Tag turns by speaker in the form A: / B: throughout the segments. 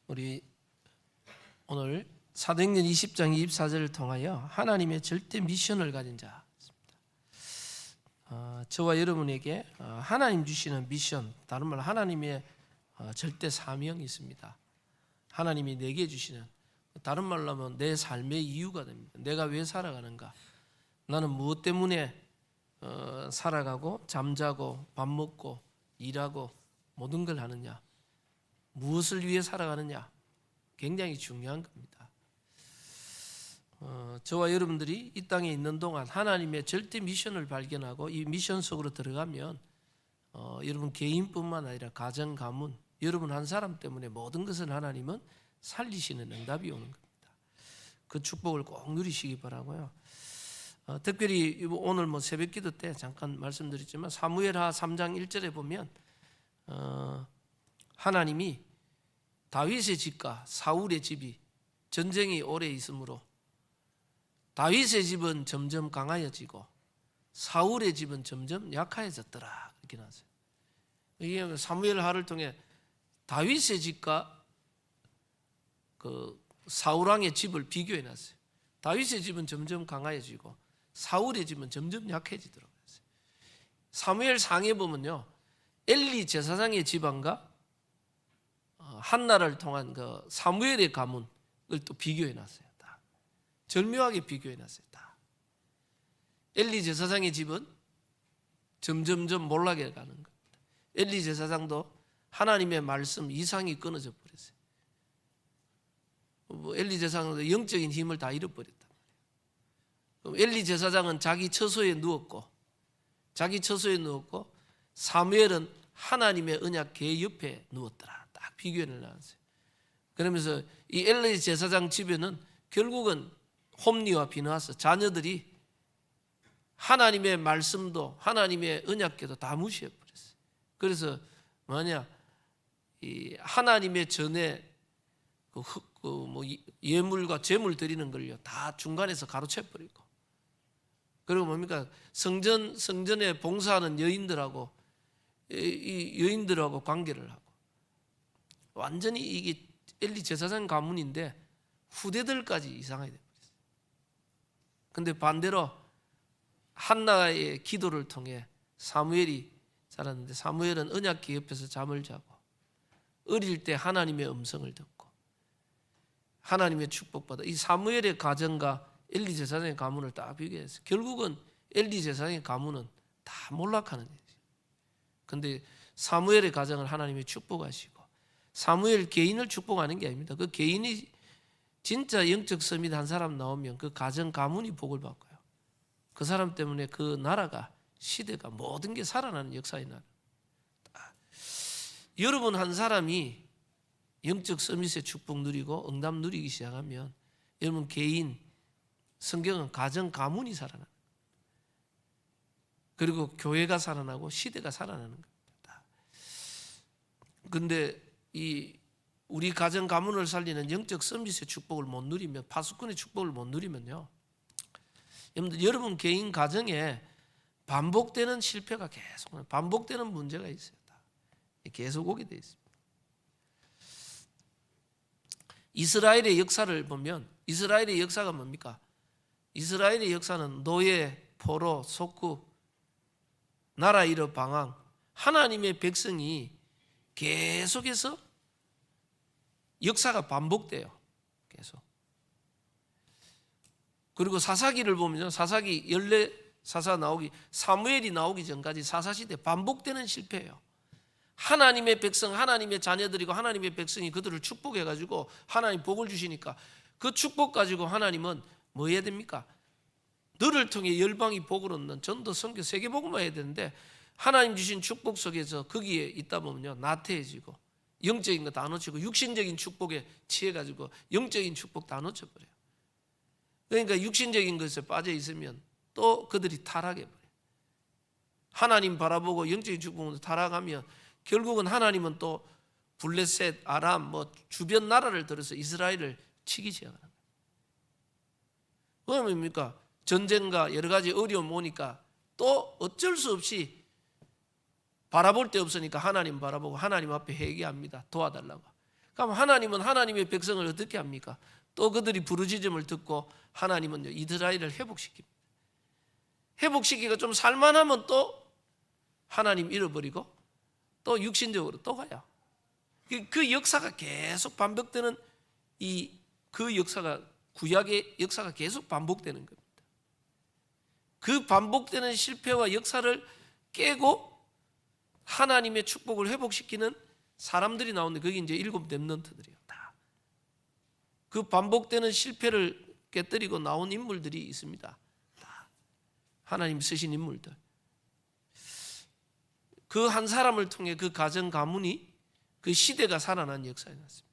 A: 우리 오늘 사도행전 20장 24절을 통하여 하나님의 절대 미션을 가진 자, 저와 여러분에게 하나님 주시는 미션, 다른 말로 하나님의 절대 사명이 있습니다. 하나님이 내게 주시는, 다른 말로 하면 내 삶의 이유가 됩니다. 내가 왜 살아가는가? 나는 무엇 때문에 살아가고 잠자고 밥 먹고 일하고 모든 걸 하느냐? 무엇을 위해 살아가느냐? 굉장히 중요한 겁니다. 저와 여러분들이 이 땅에 있는 동안 하나님의 절대 미션을 발견하고 이 미션 속으로 들어가면 여러분 개인뿐만 아니라 가정, 가문, 여러분 한 사람 때문에 모든 것을 하나님은 살리시는 응답이 오는 겁니다. 그 축복을 꼭 누리시기 바라고요. 특별히 오늘 새벽기도 때 잠깐 말씀드렸지만 사무엘하 3장 1절에 보면 하나님이 다윗의 집과 사울의 집이 전쟁이 오래 있으므로 다윗의 집은 점점 강하여지고 사울의 집은 점점 약해졌더라, 이렇게 나왔어요. 이게 사무엘하를 통해 다윗의 집과 그 사울 왕의 집을 비교해 놨어요. 다윗의 집은 점점 강해지고 사울의 집은 점점 약해지더라고요. 사무엘 상에 보면요, 엘리 제사장의 집안과 한나를 통한 그 사무엘의 가문을 또 비교해 놨어요. 다 절묘하게 비교해 놨어요. 다 엘리 제사장의 집은 점점점 몰락해 가는 겁니다. 엘리 제사장도 하나님의 말씀 이상이 끊어져 버렸어요. 엘리 제사장도 영적인 힘을 다 잃어버렸단 말이에요. 엘리 제사장은 자기 처소에 누웠고 사무엘은 하나님의 언약 궤 옆에 누웠더라. 딱 비교를 나눴어요. 그러면서 이 엘리 제사장 집에는 결국은 홈리와 비느하스 자녀들이 하나님의 말씀도 하나님의 언약궤도 다 무시해 버렸어요. 그래서 이 하나님의 전에 예물과 제물 드리는 걸요 다 중간에서 가로채 버리고, 그리고 성전에 봉사하는 여인들하고 관계를 하고, 완전히 이게 엘리 제사장 가문인데 후대들까지 이상하게 되어버렸어요. 그런데 반대로 한나의 기도를 통해 사무엘이 자랐는데, 사무엘은 언약궤 옆에서 잠을 자고 어릴 때 하나님의 음성을 듣고 하나님의 축복받아. 이 사무엘의 가정과 엘리 제사장의 가문을 딱 비교해서 결국은 엘리 제사장의 가문은 다 몰락하는 거예요. 그런데 사무엘의 가정을 하나님이 축복하시고, 사무엘 개인을 축복하는 게 아닙니다. 그 개인이 진짜 영적 서밋 한 사람 나오면 그 가정 가문이 복을 받고요. 그 사람 때문에 그 나라가, 시대가, 모든 게 살아나는 역사에 나요. 여러분 한 사람이 영적 서밋의 축복 누리고 응답 누리기 시작하면 여러분 개인, 성경은 가정 가문이 살아나는 거예요. 그리고 교회가 살아나고 시대가 살아나는 겁니다. 그런데 우리 가정 가문을 살리는 영적 서밋의 축복을 못 누리면, 파수꾼의 축복을 못 누리면요, 여러분 개인 가정에 반복되는 실패가 계속, 반복되는 문제가 있어요. 계속 오게 돼 있습니다. 이스라엘의 역사를 보면, 이스라엘의 역사가 뭡니까? 이스라엘의 역사는 노예, 포로, 속국, 나라 잃어 방황, 하나님의 백성이 계속해서 역사가 반복돼요. 계속. 그리고 사사기를 보면 사사기 14사사 나오기, 사무엘이 나오기 전까지 사사시대 반복되는 실패예요. 하나님의 백성, 하나님의 자녀들이고 하나님의 백성이 그들을 축복해가지고 하나님 복을 주시니까 그 축복 가지고 하나님은 뭐 해야 됩니까? 너를 통해 열방이 복을 얻는 전도, 선교, 세계복음화 해야 되는데, 하나님 주신 축복 속에서 거기에 있다 보면요 나태해지고 영적인 거 다 놓치고 육신적인 축복에 취해가지고 영적인 축복 다 놓쳐버려요. 그러니까 육신적인 것에 빠져 있으면 또 그들이 타락해버려요. 하나님 바라보고 영적인 축복으로 타락하면 결국은 하나님은 또 블레셋, 아람, 주변 나라를 들어서 이스라엘을 치기 시작하는 거예요. 그건 뭡니까? 전쟁과 여러 가지 어려움 오니까 또 어쩔 수 없이 바라볼 데 없으니까 하나님 바라보고 하나님 앞에 회개합니다. 도와달라고. 그럼 하나님은 하나님의 백성을 어떻게 합니까? 또 그들이 부르짖음을 듣고 하나님은요 이스라엘을 회복시킵니다. 회복시키고 좀 살만하면 또 하나님 잃어버리고 또 육신적으로 또 가요. 그 역사가 계속 반복되는 그 역사가 구약의 역사가 계속 반복되는 겁니다. 그 반복되는 실패와 역사를 깨고 하나님의 축복을 회복시키는 사람들이 나오는데 그게 이제 7 렘넌트들이에요. 다. 그 반복되는 실패를 깨뜨리고 나온 인물들이 있습니다. 다. 하나님 쓰신 인물들. 그 한 사람을 통해 그 가정 가문이 그 시대가 살아난 역사에 났습니다.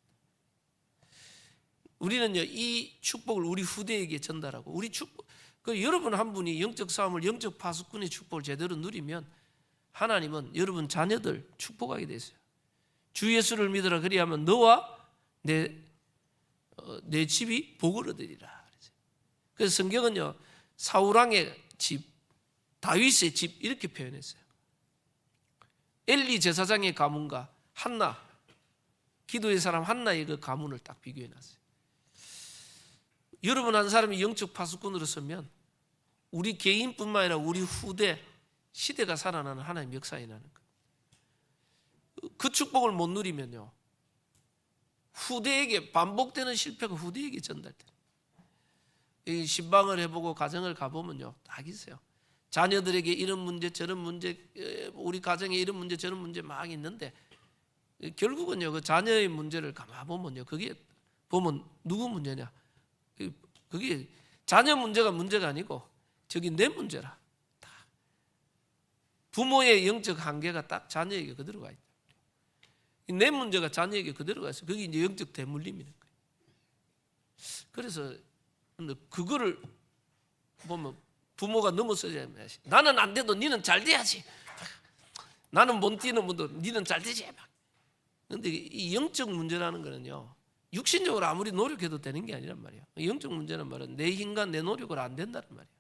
A: 우리는요 이 축복을 우리 후대에게 전달하고 우리 축복 여러분 한 분이 영적 싸움을 영적 파수꾼의 축복을 제대로 누리면 하나님은 여러분 자녀들 축복하게 되세요. 주 예수를 믿으라 그리하면 너와 내 집이 복을 얻으리라. 그래서 성경은요 사울 왕의 집, 다윗의 집 이렇게 표현했어요. 엘리 제사장의 가문과 한나 기도의 사람 한나의 그 가문을 딱 비교해 놨어요. 여러분 한 사람이 영적 파수꾼으로 서면 우리 개인뿐만 아니라 우리 후대 시대가 살아나는 하나님 역사에 나는 거예요. 그 축복을 못 누리면요 후대에게 반복되는 실패가 후대에게 전달돼요. 신방을 해보고 가정을 가보면요 딱 있어요. 자녀들에게 이런 문제 저런 문제 우리 가정에 이런 문제 저런 문제 막 있는데 결국은요 그 자녀의 문제를 가만보면요 그게 보면 누구 문제냐 그게 자녀 문제가 문제가 아니고 저기 내 문제라. 부모의 영적 한계가 딱 자녀에게 그대로 가 있다. 내 문제가 자녀에게 그대로 가 있어. 그게 이제 영적 대물림이는 거예요. 그래서 그거를 보면 부모가 넘어서야 나는 안 돼도 니는 잘 돼야지. 나는 못 뛰는 분도 니는 잘 되지. 그런데 이 영적 문제라는 거는요 육신적으로 아무리 노력해도 되는 게 아니란 말이에요. 영적 문제는 말은 내 힘과 내 노력으로 안 된다는 말이에요.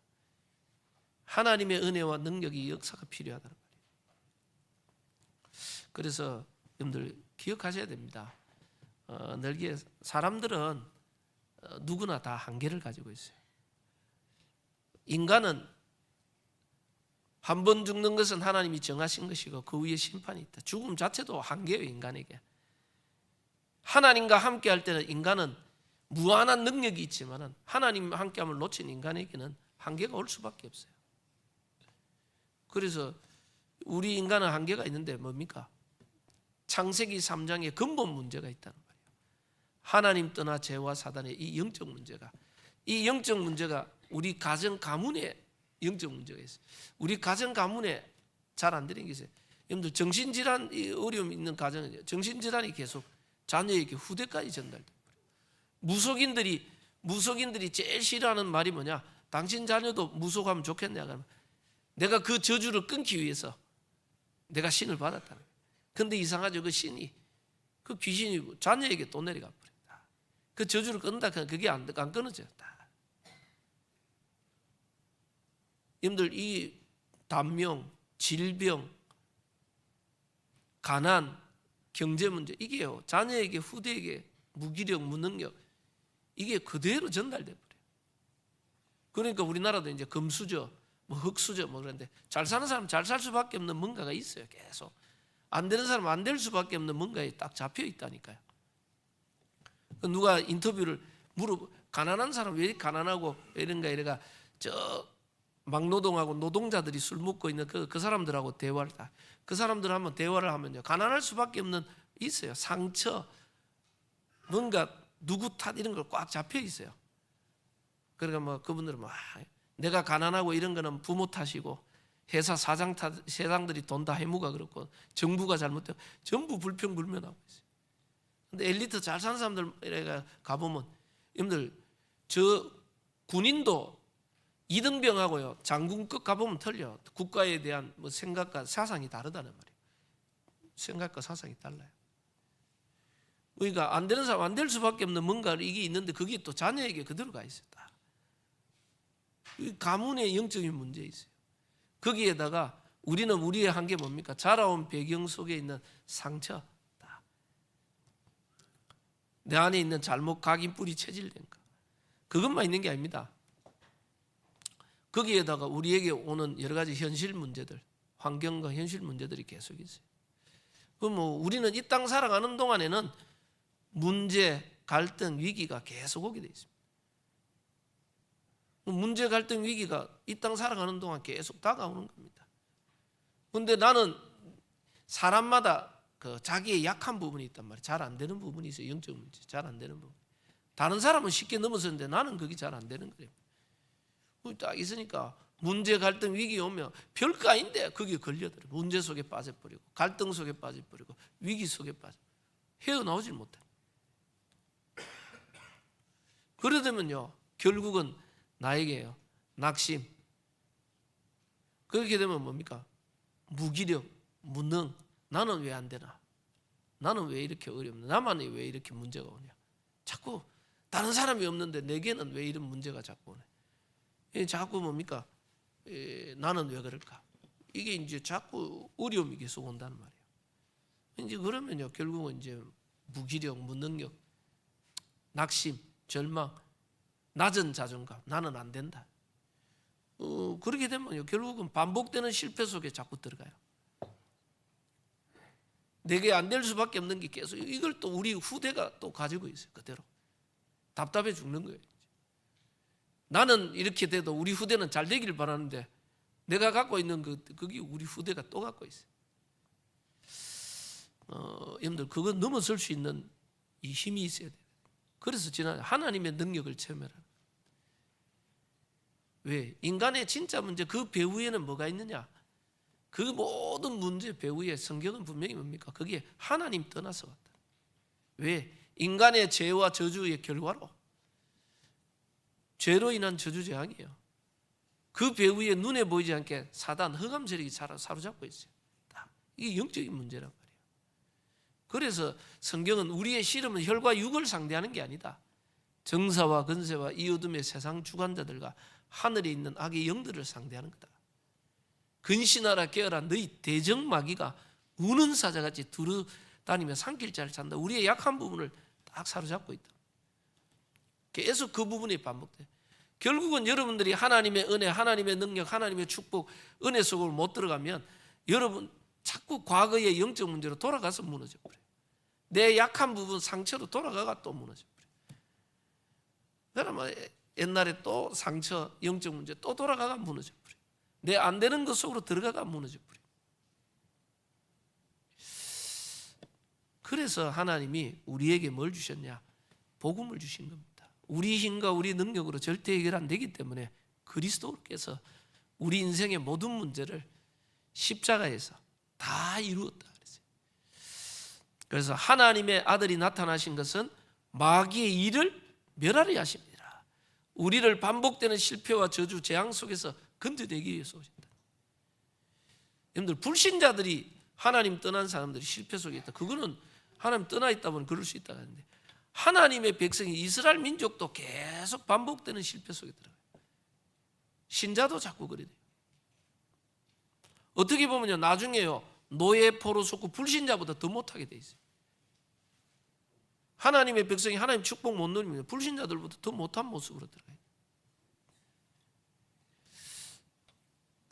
A: 하나님의 은혜와 능력이 역사가 필요하다는 말이에요. 그래서 여러분들 기억하셔야 됩니다. 늘게 사람들은 누구나 다 한계를 가지고 있어요. 인간은 한 번 죽는 것은 하나님이 정하신 것이고 그 위에 심판이 있다. 죽음 자체도 한계예요. 인간에게. 하나님과 함께 할 때는 인간은 무한한 능력이 있지만 하나님과 함께함을 놓친 인간에게는 한계가 올 수밖에 없어요. 그래서 우리 인간은 한계가 있는데 뭡니까? 창세기 3장에 근본 문제가 있다는 말이에요. 하나님 떠나 죄와 사단의 이 영적 문제가 우리 가정 가문에 영적 문제가 있어요. 우리 가정 가문에 잘 안 되는 게 있어요. 여러분들 정신질환 어려움 있는 가정은요 정신질환이 계속 자녀에게 후대까지 전달돼요. 무속인들이 제일 싫어하는 말이 뭐냐? 당신 자녀도 무속하면 좋겠냐? 그러면 내가 그 저주를 끊기 위해서 내가 신을 받았다는 거예요. 근데 이상하죠. 그 신이 그 귀신이 자녀에게 또 내려가 버린다. 그 저주를 끊는다. 그게 안 끊어져요. 여러분들 이 단명, 질병, 가난, 경제 문제 이게요. 자녀에게 후대에게 무기력, 무능력 이게 그대로 전달돼 버려요. 그러니까 우리나라도 이제 금수저, 뭐 흑수저 뭐 그런데 잘 사는 사람 잘 살 수밖에 없는 뭔가가 있어요. 계속 안 되는 사람 안 될 수밖에 없는 뭔가에 딱 잡혀 있다니까요. 누가 인터뷰를 가난한 사람 왜 가난하고 이런가 이래가 저 막노동하고 노동자들이 술 먹고 있는 그 사람들하고 대화를 그 사람들 한번 대화를 하면요 가난할 수밖에 없는 있어요. 상처 뭔가 누구 탓 이런 걸 꽉 잡혀 있어요. 그러니까 뭐 그분들은 뭐 내가 가난하고 이런 거는 부모 탓이고 회사 사장 탓 세상들이 돈 다 해무가 그렇고 정부가 잘못되고 전부 불평불만하고 있어요. 근데 엘리트 잘 사는 사람들 가보면 여러분들 저 군인도 이등병하고요 장군급 가보면 틀려. 국가에 대한 뭐 생각과 사상이 다르다는 말이에요. 생각과 사상이 달라요. 그러니까 안 되는 사람 안 될 수밖에 없는 뭔가 이게 있는데 그게 또 자녀에게 그대로 가 있어요. 가문의 영적인 문제 있어요. 거기에다가 우리는 우리의 한계 뭡니까? 자라온 배경 속에 있는 상처. 내 안에 있는 잘못 각인뿌리 체질된가? 그것만 있는 게 아닙니다. 거기에다가 우리에게 오는 여러 가지 현실 문제들, 환경과 현실 문제들이 계속 있어요. 우리는 이 땅 살아가는 동안에는 문제, 갈등, 위기가 계속 오게 돼 있습니다. 문제, 갈등, 위기가 이 땅 살아가는 동안 계속 다가오는 겁니다. 그런데 나는 사람마다 자기의 약한 부분이 있단 말이에요. 잘 안 되는 부분이 있어요. 영적 문제, 잘 안 되는 부분. 다른 사람은 쉽게 넘어서는데 나는 그게 잘 안 되는 거예요. 딱 있으니까 문제, 갈등, 위기 오면 별거 아닌데 거기에 걸려들어요. 문제 속에 빠져버리고, 갈등 속에 빠져버리고, 위기 속에 헤어나오질 못해. 그러다면요, 결국은 나에게요, 낙심. 그렇게 되면 뭡니까? 무기력, 무능. 나는 왜 안 되나? 나는 왜 이렇게 어렵나? 나만 왜 이렇게 문제가 오냐? 자꾸 다른 사람이 없는데 내게는 왜 이런 문제가 자꾸 오네? 자꾸 뭡니까? 나는 왜 그럴까? 이게 이제 자꾸 어려움이 계속 온다는 말이에요. 이제 그러면요, 결국은 이제 무기력, 무능력, 낙심, 절망, 낮은 자존감, 나는 안 된다. 그렇게 되면요, 결국은 반복되는 실패 속에 자꾸 들어가요. 내게 안 될 수밖에 없는 게 계속 이걸 또 우리 후대가 또 가지고 있어요. 그대로 답답해 죽는 거예요. 나는 이렇게 돼도 우리 후대는 잘 되기를 바라는데 내가 갖고 있는 그게 우리 후대가 또 갖고 있어요. 여러분들 그거 넘어설 수 있는 이 힘이 있어야 돼요. 그래서 지난 하나님의 능력을 체험해라. 왜? 인간의 진짜 문제 그 배후에는 뭐가 있느냐? 그 모든 문제 배후에 성경은 분명히 뭡니까? 그게 하나님 떠나서 왔다. 왜? 인간의 죄와 저주의 결과로 죄로 인한 저주재앙이에요. 그 배후에 눈에 보이지 않게 사단, 흑암 세력이 사로잡고 있어요. 이게 영적인 문제란 말이에요. 그래서 성경은 우리의 씨름은 혈과 육을 상대하는 게 아니다. 정사와 건세와 이 어둠의 세상 주관자들과 하늘에 있는 악의 영들을 상대하는 거다. 근신하라 깨어라 너희 대적마귀가 우는 사자같이 두루다니며 산길자를 찬다. 우리의 약한 부분을 딱 사로잡고 있다. 계속 그 부분이 반복돼. 결국은 여러분들이 하나님의 은혜, 하나님의 능력, 하나님의 축복, 은혜 속으로 못 들어가면 여러분 자꾸 과거의 영적 문제로 돌아가서 무너져 버려요. 내 약한 부분 상처로 돌아가가 또 무너져 버려요. 그러면 옛날에 또 상처, 영적 문제 또 돌아가가 무너져 버려요. 내 안 되는 것 속으로 들어가가 무너져 버려요. 그래서 하나님이 우리에게 뭘 주셨냐? 복음을 주신 겁니다. 우리 힘과 우리 능력으로 절대 해결 안 되기 때문에 그리스도께서 우리 인생의 모든 문제를 십자가에서 다 이루었다 그랬어요. 그래서 하나님의 아들이 나타나신 것은 마귀의 일을 멸하려 하십니다. 우리를 반복되는 실패와 저주, 재앙 속에서 건져내기 위해서 오신다. 여러분들 불신자들이 하나님 떠난 사람들이 실패 속에 있다. 그거는 하나님 떠나 있다 보면 그럴 수 있다고 하는데 하나님의 백성이 이스라엘 민족도 계속 반복되는 실패 속에 들어가요. 신자도 자꾸 그래 돼요. 어떻게 보면요, 나중에요 노예 포로 속고 불신자보다 더 못하게 돼 있어요. 하나님의 백성이 하나님 축복 못 누리면 불신자들보다 더 못한 모습으로 들어가요.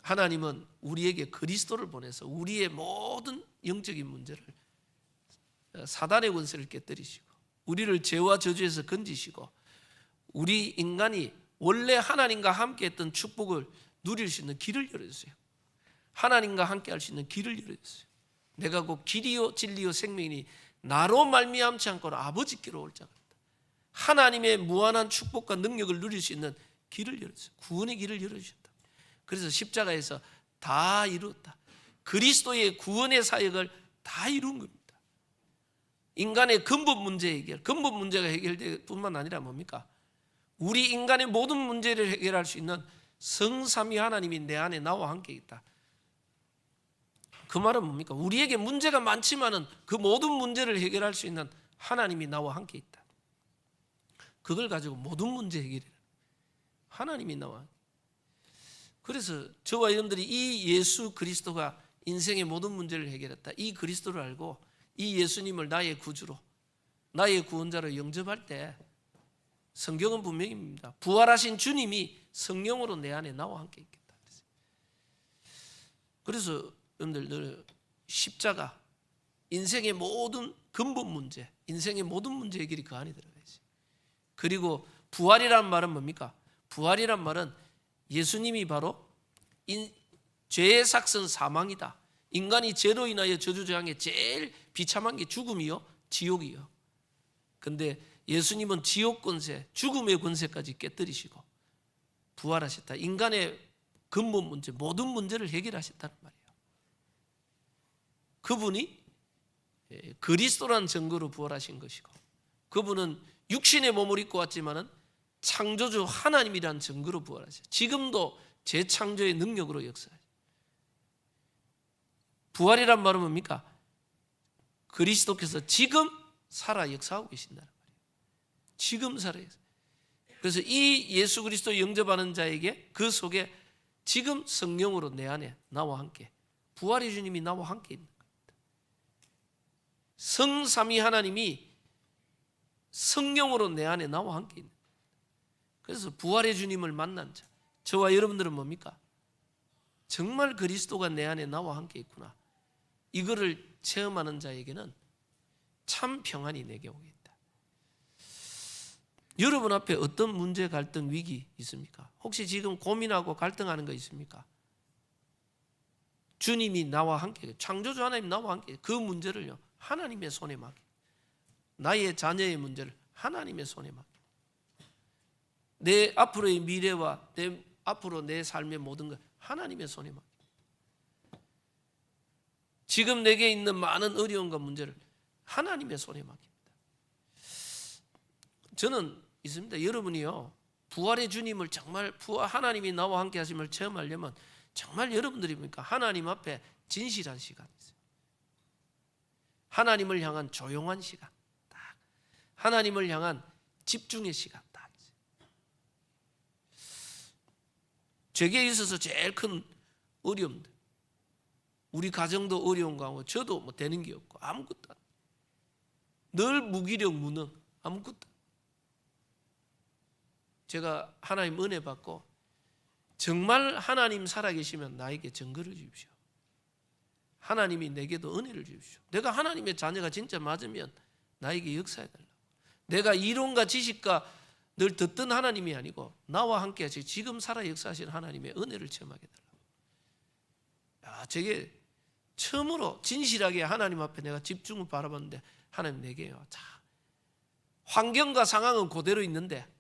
A: 하나님은 우리에게 그리스도를 보내서 우리의 모든 영적인 문제를 사단의 권세를 깨뜨리시고 우리를 죄와 저주에서 건지시고 우리 인간이 원래 하나님과 함께 했던 축복을 누릴 수 있는 길을 열어주세요. 하나님과 함께 할 수 있는 길을 열어주세요. 내가 곧 길이요 진리요 생명이니 나로 말미암지 않고는 아버지께로 올 자가 없다. 하나님의 무한한 축복과 능력을 누릴 수 있는 길을 열어주세요. 구원의 길을 열어주셨다. 그래서 십자가에서 다 이루었다. 그리스도의 구원의 사역을 다 이룬 겁니다. 인간의 근본 문제 해결, 근본 문제가 해결될 뿐만 아니라 뭡니까? 우리 인간의 모든 문제를 해결할 수 있는 성삼위 하나님이 내 안에 나와 함께 있다. 그 말은 뭡니까? 우리에게 문제가 많지만은 그 모든 문제를 해결할 수 있는 하나님이 나와 함께 있다. 그걸 가지고 모든 문제 해결해. 하나님이 나와. 그래서 저와 여러분들이 이 예수 그리스도가 인생의 모든 문제를 해결했다. 이 그리스도를 알고 이 예수님을 나의 구주로 나의 구원자로 영접할 때 성경은 분명입니다. 부활하신 주님이 성령으로 내 안에 나와 함께 있겠다. 그래서 여러분들 늘 십자가, 인생의 모든 근본 문제, 인생의 모든 문제 해결이 그 안에 들어가 있어요. 그리고 부활이란 말은 뭡니까? 부활이란 말은 예수님이 바로 죄의 삭선 사망이다. 인간이 죄로 인하여 저주저항에 제일 비참한 게 죽음이요, 지옥이요. 근데 예수님은 지옥 권세, 죽음의 권세까지 깨뜨리시고 부활하셨다. 인간의 근본 문제, 모든 문제를 해결하셨다는 말이에요. 그분이 그리스도라는 증거로 부활하신 것이고, 그분은 육신의 몸을 입고 왔지만은 창조주 하나님이라는 증거로 부활하셨어요. 지금도 재창조의 능력으로 역사해요. 부활이란 말은 뭡니까? 그리스도께서 지금 살아 역사하고 계신다는 말이에요. 지금 살아 역사. 그래서 이 예수 그리스도 영접하는 자에게 그 속에 지금 성령으로 내 안에 나와 함께, 부활의 주님이 나와 함께 있는 겁니다. 성삼위 하나님이 성령으로 내 안에 나와 함께 있는 겁니다. 그래서 부활의 주님을 만난 자, 저와 여러분들은 뭡니까? 정말 그리스도가 내 안에 나와 함께 있구나, 이거를 체험하는 자에게는 참 평안이 내게 오겠다. 여러분 앞에 어떤 문제, 갈등, 위기 있습니까? 혹시 지금 고민하고 갈등하는 거 있습니까? 주님이 나와 함께, 창조주 하나님 나와 함께 그 문제를요 하나님의 손에 맡겨. 나의 자녀의 문제를 하나님의 손에 맡겨. 내 앞으로의 미래와 앞으로 내 삶의 모든 것 하나님의 손에 맡겨. 지금 내게 있는 많은 어려움과 문제를 하나님의 손에 맡깁니다. 저는 있습니다. 여러분이요 부활의 주님을 정말 하나님이 나와 함께 하심을 체험하려면 정말 여러분들이 보니까 하나님 앞에 진실한 시간이 있어요. 하나님을 향한 조용한 시간, 딱 하나님을 향한 집중의 시간 딱 있어요. 제게 있어서 제일 큰 어려움들, 우리 가정도 어려운 가운데 저도 뭐 되는 게 없고 아무것도 안 돼요. 늘 무기력, 무능, 아무것도. 제가 하나님 은혜 받고 정말 하나님 살아계시면 나에게 증거를 주십시오. 하나님이 내게도 은혜를 주십시오. 내가 하나님의 자녀가 진짜 맞으면 나에게 역사해달라고. 내가 이론과 지식과 늘 듣던 하나님이 아니고 나와 함께 하시 지금 살아 역사하시는 하나님의 은혜를 체험하게 해달라고. 제게 처음으로 진실하게 하나님 앞에 내가 집중을 바라봤는데 하나님 내게요. 자, 환경과 상황은 그대로 있는데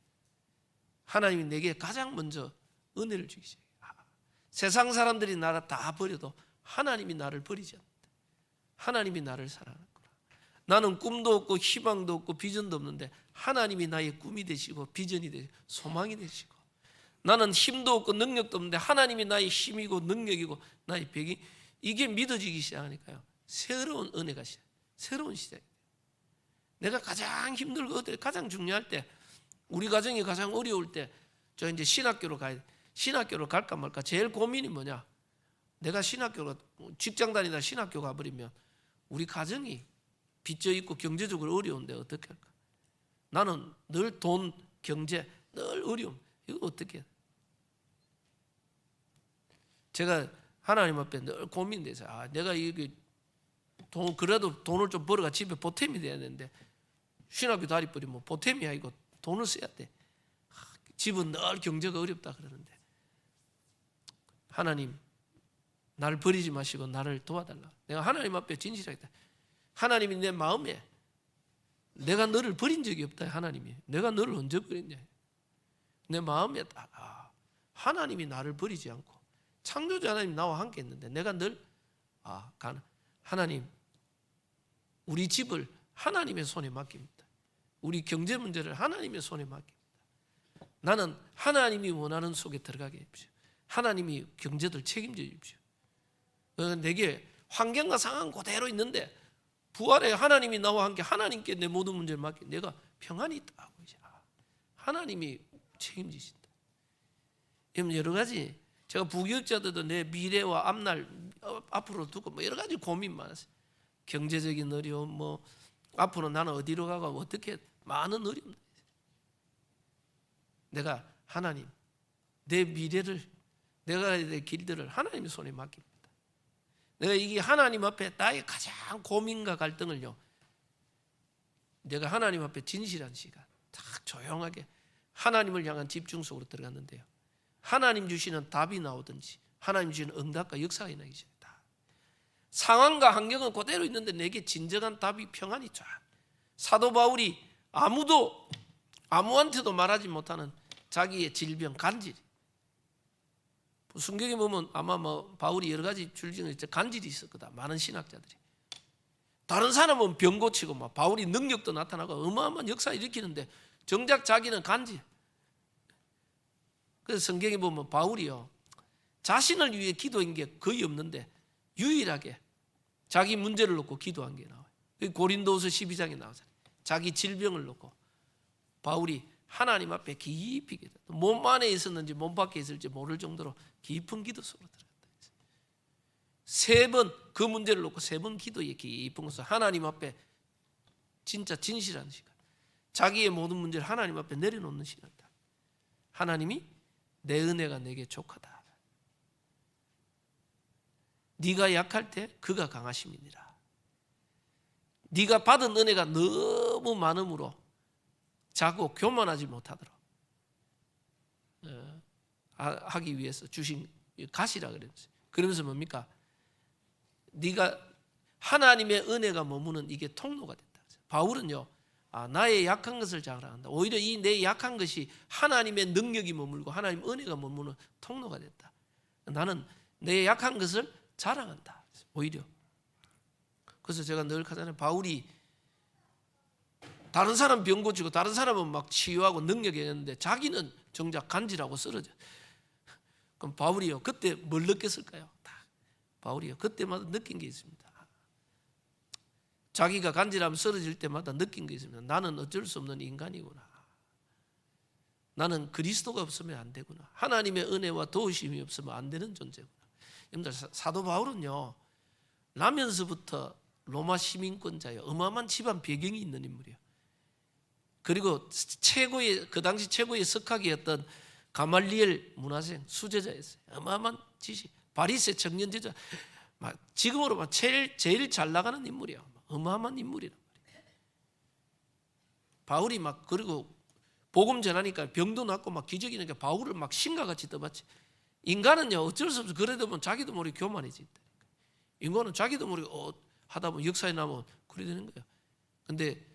A: 하나님이 내게 가장 먼저 은혜를 주시죠. 세상 사람들이 나를 다 버려도 하나님이 나를 버리지 않는다. 하나님이 나를 사랑하는구나. 나는 꿈도 없고 희망도 없고 비전도 없는데 하나님이 나의 꿈이 되시고 비전이 되시고 소망이 되시고, 나는 힘도 없고 능력도 없는데 하나님이 나의 힘이고 능력이고 나의 벽이, 이게 믿어지기 시작하니까요 새로운 은혜가 시작, 새로운 시작이에요. 내가 가장 힘들고 가장 중요할 때, 우리 가정이 가장 어려울 때 저 이제 신학교로 가야 돼. 신학교로 갈까 말까 제일 고민이 뭐냐? 내가 신학교가 직장 다니다 신학교 가버리면 우리 가정이 빚져 있고 경제적으로 어려운데 어떻게 할까? 나는 늘 돈, 경제 늘 어려움. 이거 어떻게 해? 제가 하나님 앞에 늘 고민돼서 내가 이게 그래도 돈을 좀 벌어가 집에 보탬이 돼야 되는데 신학교 다리 버리면 보탬이야. 이거 돈을 써야 돼. 집은 늘 경제가 어렵다 그러는데 하나님 나를 버리지 마시고 나를 도와달라. 내가 하나님 앞에 진실하겠다. 하나님이 내 마음에 내가 너를 버린 적이 없다. 하나님이 내가 너를 언제 버렸냐. 내 마음에 딱 하나님이 나를 버리지 않고 창조주 하나님 나와 함께 있는데 내가 늘 하나님 우리 집을 하나님의 손에 맡깁니다. 우리 경제 문제를 하나님의 손에 맡깁니다. 나는 하나님이 원하는 속에 들어가게 해주십시오. 하나님이 경제들 책임져 주십시오. 내게 환경과 상황 그대로 있는데 부활에 하나님이 나와 함께 하나님께 내 모든 문제를 맡겨 내가 평안이 있다고. 하나님이 책임지신다. 여러 가지 제가 부교육자들도 내 미래와 앞날 앞으로 두고 여러 가지 고민 많았어요. 경제적인 어려움, 앞으로 나는 어디로 가고 어떻게 많은 어려움. 내가 하나님, 내 미래를, 내가 가야 될 길들을 하나님의 손에 맡깁니다. 내가 이게 하나님 앞에 나의 가장 고민과 갈등을요, 내가 하나님 앞에 진실한 시간, 딱 조용하게 하나님을 향한 집중 속으로 들어갔는데요, 하나님 주시는 답이 나오든지 하나님 주시는 응답과 역사가 일어나기 시작합니다. 상황과 환경은 그대로 있는데 내게 진정한 답이, 평안이 쫙. 사도 바울이 아무한테도 말하지 못하는 자기의 질병, 간질. 성경에 보면 아마 바울이 여러 가지 줄 중에 간질이 있을 거다. 많은 신학자들이. 다른 사람은 병 고치고 바울이 능력도 나타나고 어마어마한 역사 일으키는데 정작 자기는 간질. 그래서 성경에 보면 바울이요, 자신을 위해 기도한 게 거의 없는데 유일하게 자기 문제를 놓고 기도한 게 나와요. 고린도후서 12장에 나오잖아요. 자기 질병을 놓고 바울이 하나님 앞에 깊이 기도, 몸 안에 있었는지 몸 밖에 있을지 모를 정도로 깊은 기도 속으로 들어갔다. 3번 그 문제를 놓고 3번 기도에 깊은 것을 하나님 앞에 진짜 진실한 시간, 자기의 모든 문제를 하나님 앞에 내려놓는 시간이다. 하나님이 내 은혜가 내게 족하다. 네가 약할 때 그가 강하심이니라. 네가 받은 은혜가 너무 많음으로 자고 교만하지 못하도록 하기 위해서 주신 가시라 그랬어요. 그러면서 뭡니까? 네가 하나님의 은혜가 머무는 이게 통로가 됐다. 바울은요, 나의 약한 것을 자랑한다. 오히려 이 내 약한 것이 하나님의 능력이 머물고 하나님 은혜가 머무는 통로가 됐다. 나는 내 약한 것을 자랑한다. 오히려. 그래서 제가 늘 하잖아요. 바울이 다른 사람 병 고치고 다른 사람은 막 치유하고 능력이 있는데 자기는 정작 간질하고 쓰러져. 그럼 바울이요, 그때 뭘 느꼈을까요? 바울이요, 그때마다 느낀 게 있습니다. 자기가 간질하면 쓰러질 때마다 느낀 게 있습니다. 나는 어쩔 수 없는 인간이구나. 나는 그리스도가 없으면 안 되구나. 하나님의 은혜와 도우심이 없으면 안 되는 존재구나. 여러분들, 사도 바울은요, 나면서부터 로마 시민권자예요. 어마어마한 집안 배경이 있는 인물이에요. 그리고 그 당시 최고의 석학이었던 가말리엘 문화생 수제자였어요. 어마어마한 지식, 바리새 청년 제자, 지금으로 제일 잘 나가는 인물이야. 어마어마한 인물이란 말이에요. 바울이 그리고 복음 전하니까 병도 낫고 기적이 나니까 바울을 신과같이 떠받지. 인간은요, 어쩔 수 없어. 그러다 보면 자기도 모르게 교만해진다. 인간은 자기도 모르게 하다 보면 역사에 나면 그래 되는 거예요. 근데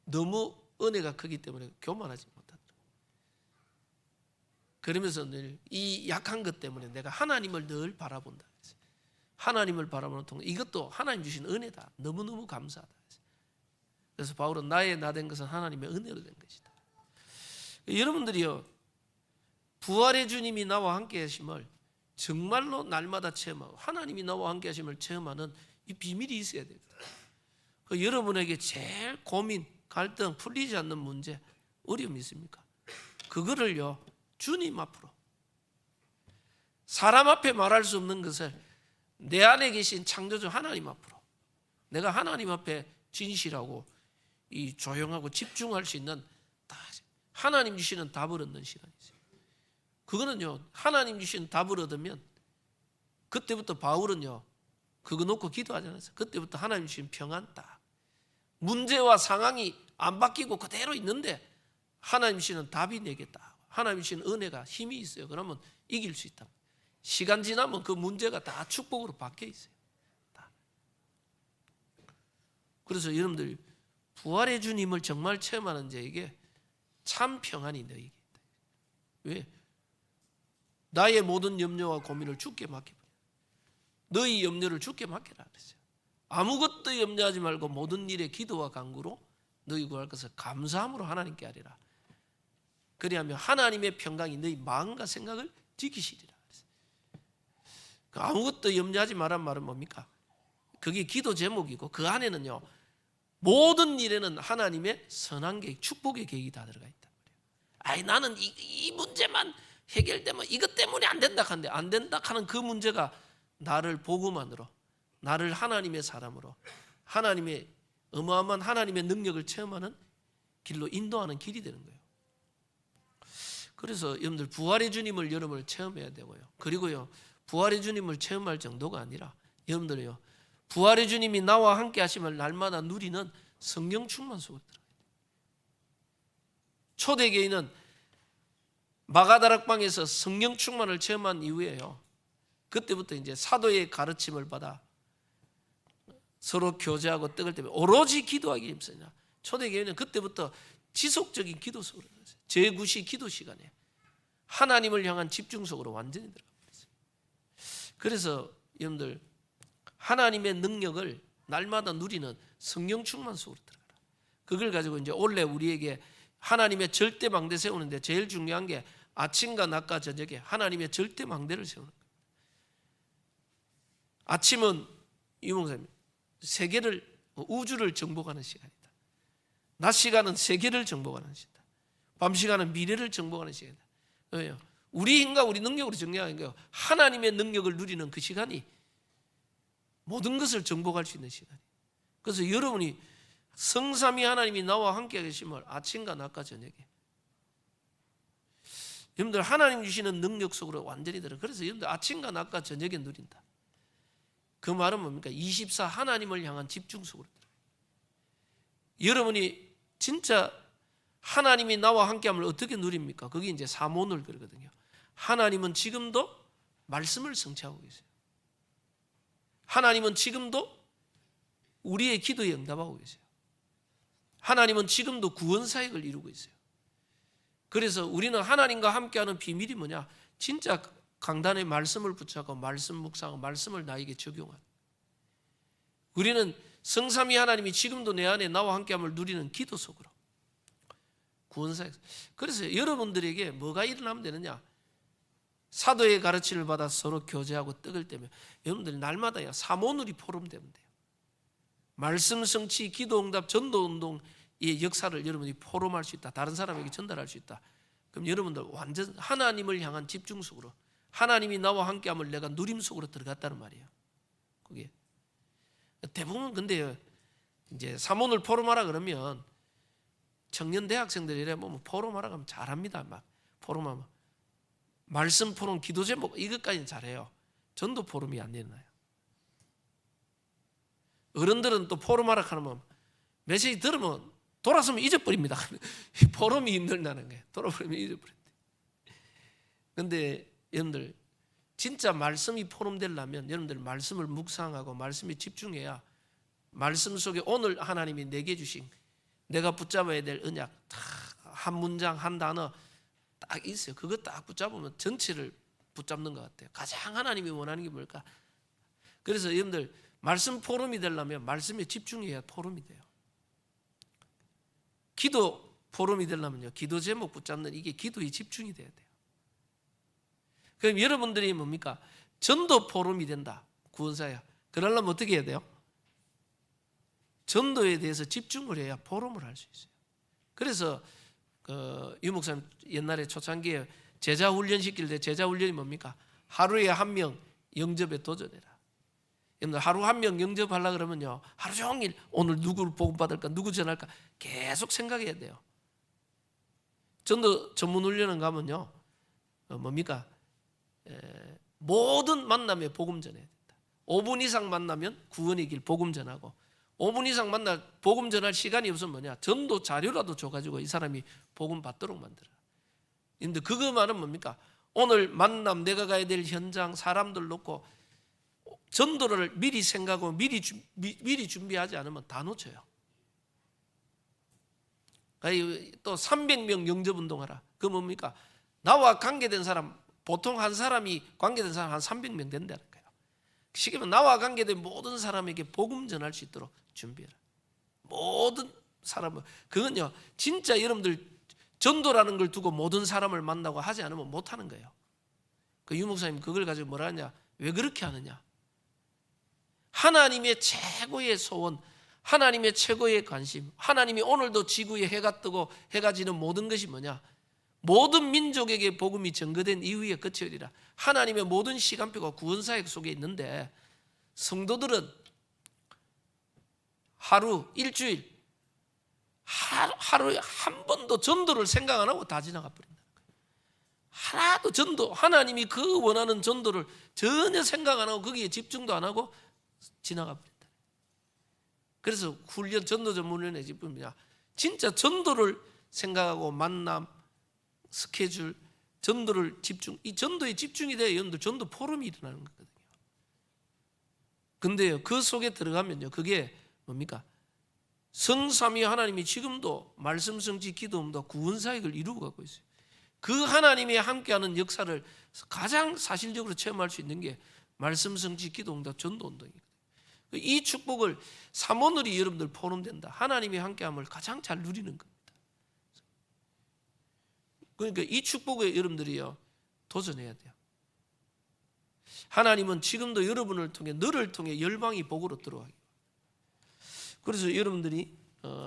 A: 너무 은혜가 크기 때문에 교만하지 못하더라고요. 그러면서 늘 이 약한 것 때문에 내가 하나님을 늘 바라본다. 하나님을 바라보는 통로, 이것도 하나님 주신 은혜다. 너무너무 감사하다. 그래서 바울은 나의 나 된 것은 하나님의 은혜로 된 것이다. 여러분들이요, 부활의 주님이 나와 함께 하심을 정말로 날마다 체험하고 하나님이 나와 함께 하심을 체험하는 이 비밀이 있어야 됩니다. 여러분에게 제일 고민, 갈등, 풀리지 않는 문제, 어려움이 있습니까? 그거를요, 주님 앞으로, 사람 앞에 말할 수 없는 것을 내 안에 계신 창조주 하나님 앞으로, 내가 하나님 앞에 진실하고 이 조용하고 집중할 수 있는 하나님 주시는 답을 얻는 시간이죠. 그거는요, 하나님 주시는 답을 얻으면 그때부터 바울은요, 그거 놓고 기도하지 않았어요. 그때부터 하나님 주신 평안 딱, 문제와 상황이 안 바뀌고 그대로 있는데 하나님 주시는 답이 내게 딱, 하나님 주시는 은혜가 힘이 있어요. 그러면 이길 수 있다. 시간 지나면 그 문제가 다 축복으로 바뀌어 있어요. 다. 그래서 여러분들, 부활의 주님을 정말 체험하는 자에게 참 평안이 너에게 있다. 왜? 나의 모든 염려와 고민을 주께 맡겨버려. 너희 염려를 주께 맡겨라 그랬어요. 아무것도 염려하지 말고 모든 일에 기도와 간구로 너희 구할 것을 감사함으로 하나님께 하리라. 그리하면 하나님의 평강이 너희 마음과 생각을 지키시리라. 아무것도 염려하지 말란 말은 뭡니까? 그게 기도 제목이고 그 안에는요, 모든 일에는 하나님의 선한 계획, 축복의 계획이 다 들어가 있단 말이에요. 나는 이 문제만 해결되면 이것 때문에 안 된다 하는데, 안 된다 하는 그 문제가 나를 복음만으로, 나를 하나님의 사람으로, 하나님의 어마어마한 하나님의 능력을 체험하는 길로 인도하는 길이 되는 거예요. 그래서 여러분들 부활의 주님을 여러분을 체험해야 되고요. 그리고요, 부활의 주님을 체험할 정도가 아니라 여러분들이요, 부활의 주님이 나와 함께 하심을 날마다 누리는 성령 충만 속으로 들어가요. 초대교회는 마가다락방에서 성령 충만을 체험한 이후에요, 그때부터 이제 사도의 가르침을 받아 서로 교제하고 떡을 떼며 오로지 기도하기 힘쓰냐. 초대교회는 그때부터 지속적인 기도 속으로 들어갔어요. 제9시 기도 시간에 하나님을 향한 집중 속으로 완전히 들어갔어요. 그래서 여러분들 하나님의 능력을 날마다 누리는 성령 충만 속으로 들어가라. 그걸 가지고 이제 원래 우리에게 하나님의 절대 망대 세우는데 제일 중요한 게 아침과 낮과 저녁에 하나님의 절대 망대를 세우는 거예요. 아침은 유목사님 세계를, 우주를 정복하는 시간이다. 낮 시간은 세계를 정복하는 시간이다. 밤 시간은 미래를 정복하는 시간이다. 왜요? 우리 힘과 우리 능력으로 정리하는 거예요. 하나님의 능력을 누리는 그 시간이 모든 것을 정복할 수 있는 시간이에요. 그래서 여러분이 성삼위 하나님이 나와 함께 계심을 아침과 낮과 저녁에, 여러분들 하나님 주시는 능력 속으로 완전히 들어. 그래서 여러분들 아침과 낮과 저녁에 누린다. 그 말은 뭡니까? 24 하나님을 향한 집중 속으로 들어요. 여러분이 진짜 하나님이 나와 함께함을 어떻게 누립니까? 그게 이제 사모늘 그러거든요. 하나님은 지금도 말씀을 성취하고 계세요. 하나님은 지금도 우리의 기도에 응답하고 계세요. 하나님은 지금도 구원 사역을 이루고 있어요. 그래서 우리는 하나님과 함께하는 비밀이 뭐냐? 진짜 강단의 말씀을 붙잡고 말씀 묵상하고 말씀을 나에게 적용하는. 우리는 성삼위 하나님이 지금도 내 안에 나와 함께함을 누리는 기도 속으로 구원사역. 그래서 여러분들에게 뭐가 일어나면 되느냐? 사도의 가르침을 받아 서로 교제하고 떡을 떼며 여러분들이 날마다 사모늘이 포럼되면 돼요. 말씀 성취, 기도 응답, 전도 운동의 역사를 여러분이 포럼할 수 있다. 다른 사람에게 전달할 수 있다. 그럼 여러분들 완전 하나님을 향한 집중 속으로, 하나님이 나와 함께함을 내가 누림 속으로 들어갔다는 말이에요. 그게 대부분 근데 이제 사모늘 포럼하라 그러면 청년 대학생들이 이래 보면 포럼하라 그러면 잘합니다. 막 포럼하면 말씀 포럼, 기도 제목 이것까지는 잘해요. 전도 포럼이 안 일어나요. 어른들은 또 포럼하라 하면 메시지 들으면 돌아서면 잊어버립니다. 포럼이 힘들다는 거예요. 돌아버리면 잊어버린대. 근데 여러분들 진짜 말씀이 포럼되려면 여러분들 말씀을 묵상하고 말씀에 집중해야 말씀 속에 오늘 하나님이 내게 주신 내가 붙잡아야 될 언약 한 문장 한 단어 딱 있어요. 그거 딱 붙잡으면 전체를 붙잡는 것 같아요. 가장 하나님이 원하는 게 뭘까? 그래서 여러분들 말씀 포럼이 되려면 말씀에 집중해야 포럼이 돼요. 기도 포럼이 되려면요, 기도 제목 붙잡는 이게 기도에 집중이 돼야 돼요. 그럼 여러분들이 뭡니까? 전도 포럼이 된다. 구원사야. 그러려면 어떻게 해야 돼요? 전도에 대해서 집중을 해야 포럼을 할 수 있어요. 그래서 유 목사님 옛날에 초창기에 제자 훈련 시킬 때 제자 훈련이 뭡니까? 하루에 한 명 영접에 도전해라. 하루 한 명 영접하려고 그러면요, 하루 종일 오늘 누구를 복음받을까, 누구 전할까 계속 생각해야 돼요. 전도 전문 훈련은 가면요, 뭡니까? 모든 만남에 복음 전해야 된다. 5분 이상 만나면 구원의 길 복음 전하고 5분 이상 만날 복음 전할 시간이 없으면 뭐냐? 전도 자료라도 줘가지고 이 사람이 복음 받도록 만들어. 근데 그거 말은 뭡니까? 오늘 만남, 내가 가야 될 현장, 사람들 놓고 전도를 미리 생각하고 미리 준비하지 않으면 다 놓쳐요. 또 300명 영접운동하라. 그거 뭡니까? 나와 관계된 사람, 보통 한 사람이 관계된 사람 한 300명 된다는 거예요. 시기면 나와 관계된 모든 사람에게 복음 전할 수 있도록 준비해라. 모든 사람은, 그건요, 진짜 여러분들 전도라는 걸 두고 모든 사람을 만나고 하지 않으면 못하는 거예요. 그 유 목사님 그걸 가지고 뭐라 하냐? 왜 그렇게 하느냐? 하나님의 최고의 소원, 하나님의 최고의 관심, 하나님이 오늘도 지구에 해가 뜨고 해가 지는 모든 것이 뭐냐? 모든 민족에게 복음이 전거된 이후에 끝이리라. 하나님의 모든 시간표가 구원사역 속에 있는데 성도들은 하루, 일주일, 하루에 한 번도 전도를 생각 안 하고 다 지나가 버린다. 하나도 전도, 하나님이 그 원하는 전도를 전혀 생각 안 하고 거기에 집중도 안 하고 지나가 버린다. 그래서 훈련, 전도 전문훈련의 집중이냐, 진짜 전도를 생각하고 만남, 스케줄, 전도를 집중, 이 전도에 집중이 돼야 여러분들 전도 포럼이 일어나는 거거든요. 근데요, 그 속에 들어가면요, 그게 뭡니까? 성삼위 하나님이 지금도 말씀, 성지, 기도음도 구원 사역을 이루고 가고 있어요. 그 하나님이 함께하는 역사를 가장 사실적으로 체험할 수 있는 게 말씀, 성지, 기도음도 전도운동이거든요. 이 축복을 삼원을이 여러분들 포럼된다. 하나님이 함께함을 가장 잘 누리는 겁니다. 그러니까 이 축복에 여러분들이요, 도전해야 돼요. 하나님은 지금도 여러분을 통해, 너를 통해 열방이 복으로 들어가요. 그래서 여러분들이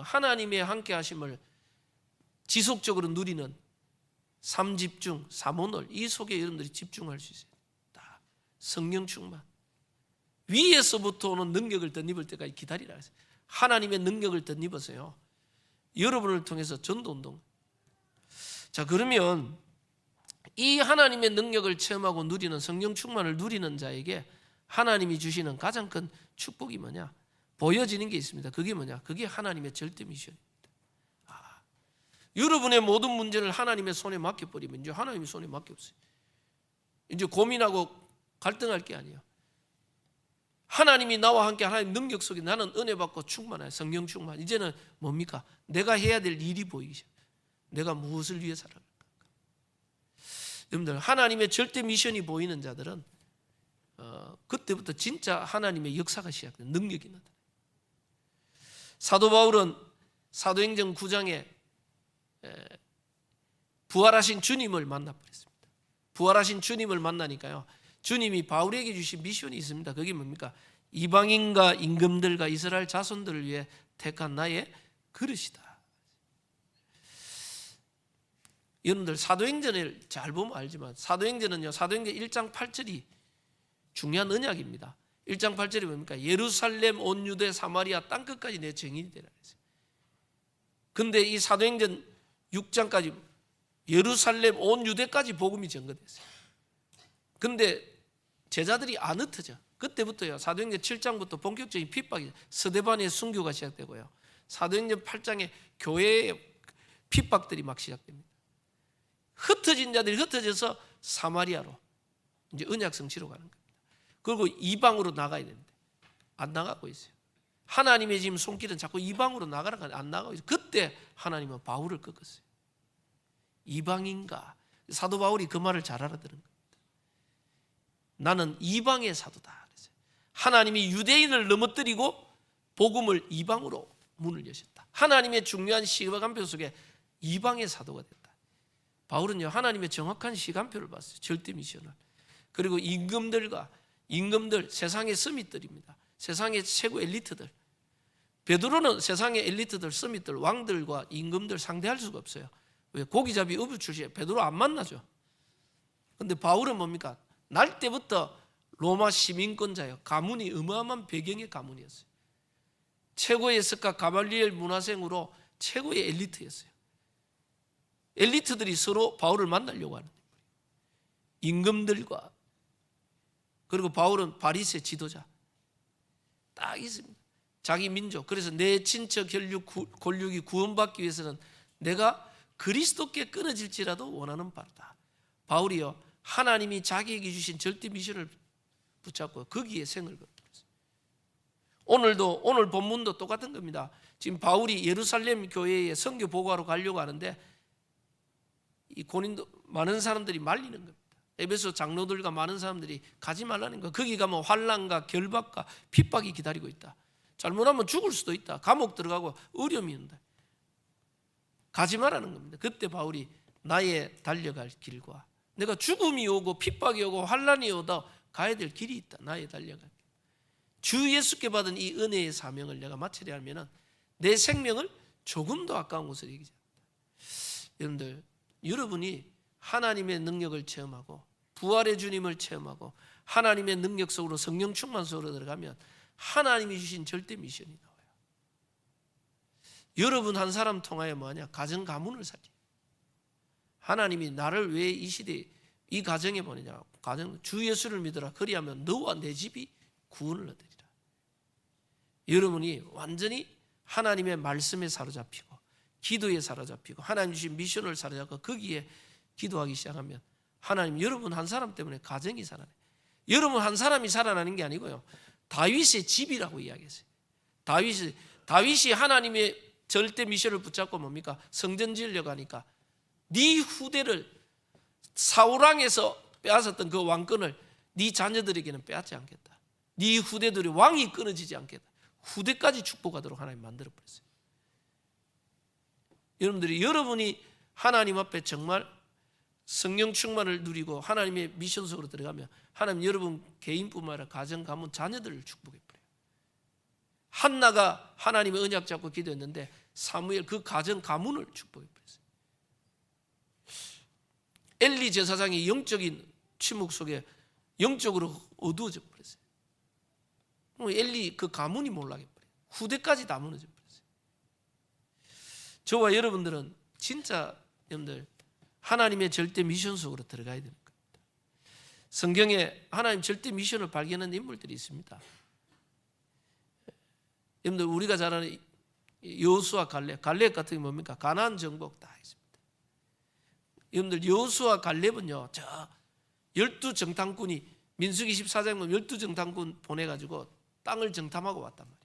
A: 하나님의 함께 하심을 지속적으로 누리는 삼집중, 삼원을 이 속에 여러분들이 집중할 수 있어요. 성령 충만, 위에서부터 오는 능력을 덧입을 때까지 기다리라 했어요. 하나님의 능력을 덧입으세요. 여러분을 통해서 전도운동. 자, 그러면 이 하나님의 능력을 체험하고 누리는, 성령 충만을 누리는 자에게 하나님이 주시는 가장 큰 축복이 뭐냐? 보여지는 게 있습니다. 그게 뭐냐? 그게 하나님의 절대 미션입니다. 여러분의 모든 문제를 하나님의 손에 맡겨버리면 이제 하나님의 손에 맡겼어요. 이제 고민하고 갈등할 게 아니에요. 하나님이 나와 함께 하나님 능력 속에 나는 은혜 받고 충만해, 성령 충만. 이제는 뭡니까? 내가 해야 될 일이 보이기 시작해요. 내가 무엇을 위해 살아갈까? 여러분들, 하나님의 절대 미션이 보이는 자들은 그때부터 진짜 하나님의 역사가 시작돼요. 능력이 나타나요. 사도 바울은 사도행전 9장에 부활하신 주님을 만나버렸습니다. 부활하신 주님을 만나니까요, 주님이 바울에게 주신 미션이 있습니다. 그게 뭡니까? 이방인과 임금들과 이스라엘 자손들을 위해 택한 나의 그릇이다. 여러분들, 사도행전을 잘 보면 알지만 사도행전은요, 사도행전 1장 8절이 중요한 언약입니다. 1장 8절이 뭡니까? 예루살렘, 온 유대, 사마리아 땅끝까지 내 증인이 되라 했어요. 근데 이 사도행전 6장까지 예루살렘, 온 유대까지 복음이 전거됐어요. 근데 제자들이 안 흩어져. 그때부터요, 사도행전 7장부터 본격적인 핍박이, 스데반의 순교가 시작되고요, 사도행전 8장에 교회의 핍박들이 막 시작됩니다. 흩어진 자들이 흩어져서 사마리아로, 이제 언약 성취로 가는 겁니다. 그리고 이방으로 나가야 되는데 안 나가고 있어요. 하나님의 지금 손길은 자꾸 이방으로 나가라가 안 나가고 있어요. 그때 하나님은 바울을 꺾었어요. 이방인가? 사도 바울이 그 말을 잘 알아들은 겁니다. 나는 이방의 사도다. 하나님이 유대인을 넘어뜨리고 복음을 이방으로 문을 여셨다. 하나님의 중요한 시간표 속에 이방의 사도가 됐다. 바울은요, 하나님의 정확한 시간표를 봤어요. 절대 미션을. 그리고 임금들, 세상의 서밋들입니다. 세상의 최고 엘리트들. 베드로는 세상의 엘리트들, 서밋들, 왕들과 임금들 상대할 수가 없어요. 왜? 고기잡이 어부 출신이에요. 베드로 안 만나죠. 근데 바울은 뭡니까? 날 때부터 로마 시민권자예요. 가문이 어마어마한 배경의 가문이었어요. 최고의 석가 가말리엘 문화생으로 최고의 엘리트였어요. 엘리트들이 서로 바울을 만나려고 하는 거예요. 임금들과, 그리고 바울은 바리새 지도자 딱 있습니다. 자기 민족. 그래서 내 친척 권력이 구원받기 위해서는 내가 그리스도께 끊어질지라도 원하는 바다. 바울이요, 하나님이 자기에게 주신 절대 미션을 붙잡고 거기에 생을 걸었어요. 오늘 본문도 똑같은 겁니다. 지금 바울이 예루살렘 교회에 선교 보고하러 가려고 하는데 이 고린도 많은 사람들이 말리는 겁니다. 에베소 장로들과 많은 사람들이 가지 말라는 거예요. 거기 가면 환난과 결박과 핍박이 기다리고 있다. 잘못하면 죽을 수도 있다. 감옥 들어가고 어려움이 있는다. 가지 말라는 겁니다. 그때 바울이 나의 달려갈 길과, 내가 죽음이 오고 핍박이 오고 환난이 오다 가야 될 길이 있다. 나의 달려갈 길. 주 예수께 받은 이 은혜의 사명을 내가 마치려 하면은 내 생명을 조금도 아까운 것을 얘기하지 않는다. 여러분들, 여러분이 하나님의 능력을 체험하고 부활의 주님을 체험하고 하나님의 능력 속으로 성령 충만 속으로 들어가면 하나님이 주신 절대 미션이 나와요. 여러분 한 사람 통하여 뭐냐? 가정 가문을 살리. 하나님이 나를 왜 이 시대에 이 가정에 보내냐? 가정 주 예수를 믿어라. 그리하면 너와 내 집이 구원을 얻으리라. 여러분이 완전히 하나님의 말씀에 사로잡히고 기도에 사로잡히고 하나님 주신 미션을 사로잡고 거기에 기도하기 시작하면 하나님 여러분 한 사람 때문에 가정이 살아나요. 여러분 한 사람이 살아나는 게 아니고요. 다윗의 집이라고 이야기했어요. 다윗이 하나님의 절대 미션을 붙잡고 뭡니까? 성전 지으려고 하니까 네 후대를 사울왕에서 빼앗았던 그 왕권을 네 자녀들에게는 빼앗지 않겠다. 네 후대들이 왕이 끊어지지 않겠다. 후대까지 축복하도록 하나님 만들어 버렸어요. 여러분이 하나님 앞에 정말 성령 충만을 누리고 하나님의 미션 속으로 들어가면 하나님 여러분 개인뿐만 아니라 가정, 가문, 자녀들을 축복해 버려요. 한나가 하나님의 언약 잡고 기도했는데 사무엘 그 가정, 가문을 축복해 버렸어요. 엘리 제사장이 영적인 침묵 속에 영적으로 어두워져 버렸어요. 엘리 그 가문이 몰락해 버려요. 후대까지 다 무너져 버렸어요. 저와 여러분들은 진짜 여러분들 하나님의 절대 미션 속으로 들어가야 되는 겁니다. 성경에 하나님 절대 미션을 발견한 인물들이 있습니다. 여러분들 우리가 잘 아는 여호수아 갈렙 같은 게 뭡니까? 가나안 정복 다 있습니다. 여러분들 여호수아 갈렙은요, 저 12정탐꾼이 민수기 14장 보면 12정탐꾼 보내가지고 땅을 정탐하고 왔단 말이에요.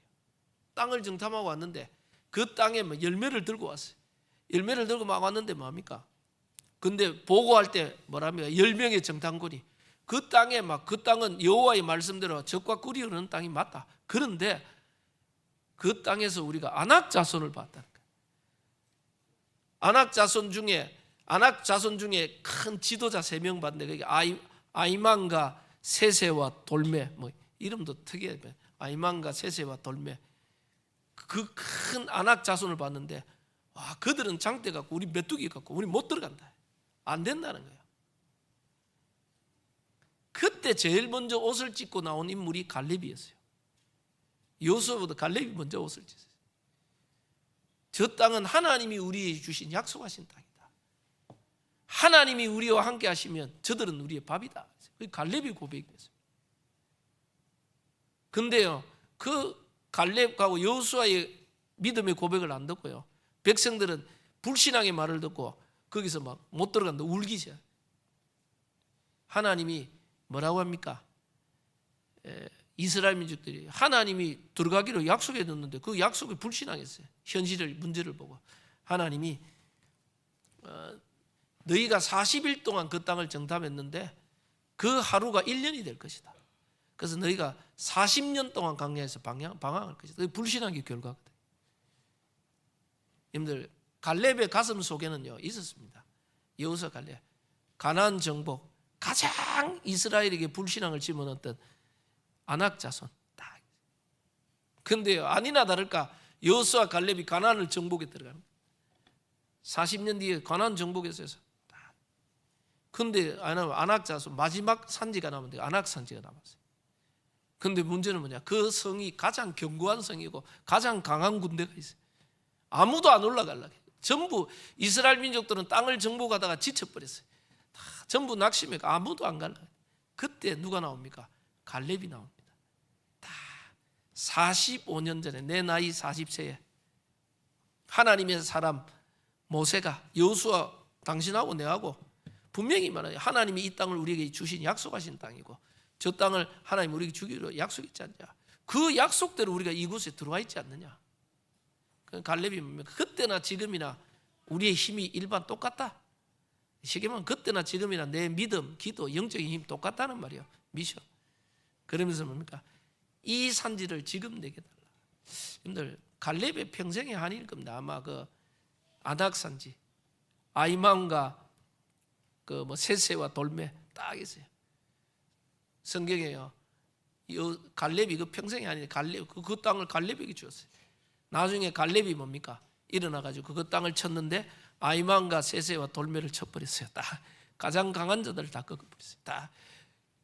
A: 땅을 정탐하고 왔는데 그 땅에 뭐 열매를 들고 왔어요. 열매를 들고 막 왔는데 뭐합니까? 근데 보고할 때 뭐랍니까? 10명의 정탐꾼이 그 땅에 그 땅은 여호와의 말씀대로 적과 꿀이 흐르는 땅이 맞다. 그런데 그 땅에서 우리가 아낙 자손을 봤다는 거예요. 아낙 자손 중에 큰 지도자 3명 봤는데 그게 아이만과 세세와 돌메, 뭐 이름도 특이해. 아이만과 세세와 돌메. 그 큰 아낙 자손을 봤는데 와, 그들은 장대 갖고 우리 메뚜기 갖고 우리 못 들어간다. 안 된다는 거예요. 그때 제일 먼저 옷을 찢고 나온 인물이 갈렙이었어요. 여호수아보다 갈렙이 먼저 옷을 찢었어요. 저 땅은 하나님이 우리에게 주신 약속하신 땅이다. 하나님이 우리와 함께 하시면 저들은 우리의 밥이다. 그 갈렙이 고백했어요. 근데요, 그 갈렙하고 여호수아의 믿음의 고백을 안 듣고요, 백성들은 불신앙의 말을 듣고 거기서 막 못 들어간다 울기 시작. 하나님이 뭐라고 합니까? 이스라엘 민족들이 하나님이 들어가기로 약속해 줬는데 그 약속에 불신앙했어요. 현실을 문제를 보고 하나님이 너희가 40일 동안 그 땅을 정탐했는데 그 하루가 1년이 될 것이다. 그래서 너희가 40년 동안 광야에서 방황할 것이다. 그게 불신앙의 결과거든. 여러분들 갈렙의 가슴 속에는요 있었습니다. 여호수아 갈렙 가나안 정복 가장 이스라엘에게 불신앙을 집어넣었던 아낙 자손 딱. 근데요 아니나 다를까 여호수아 갈렙이 가나안을 정복에 들어가는 40년 뒤에 가나안 정복에서 딱. 근데 아낙 자손 마지막 산지가 남았는데 아낙 산지가 남았어요. 근데 문제는 뭐냐? 그 성이 가장 견고한 성이고 가장 강한 군대가 있어요. 아무도 안 올라가려고 해요. 전부 이스라엘 민족들은 땅을 정복하다가 지쳐버렸어요. 다 전부 낙심해 아무도 안 가려고 해요. 그때 누가 나옵니까? 갈렙이 나옵니다. 다 45년 전에 내 나이 40세에 하나님의 사람 모세가 여호수아 당신하고 내하고 분명히 말해요. 하나님이 이 땅을 우리에게 주신 약속하신 땅이고 저 땅을 하나님 우리에게 주기로 약속했지 않냐. 그 약속대로 우리가 이곳에 들어와 있지 않느냐. 갈렙이 뭡니까? 그때나 지금이나 우리의 힘이 일반 똑같다. 쉽게 말하면 그때나 지금이나 내 믿음, 기도, 영적인 힘 똑같다는 말이에요. 미션. 그러면서 뭡니까? 이 산지를 지금 내게 달라. 여러분들 갈렙의 평생의 한일 겁니다. 아마 그 아낙 산지, 아이만과 그 뭐 세세와 돌메 딱 있어요. 성경에요. 갈렙이 그 평생이 아니라 갈렙 그 땅을 갈렙에게 주었어요. 나중에 갈렙이 뭡니까? 일어나가지고 그 땅을 쳤는데 아이만과 세세와 돌메를 쳐버렸어요. 다 가장 강한 자들을 다 꺾어버렸어요. 다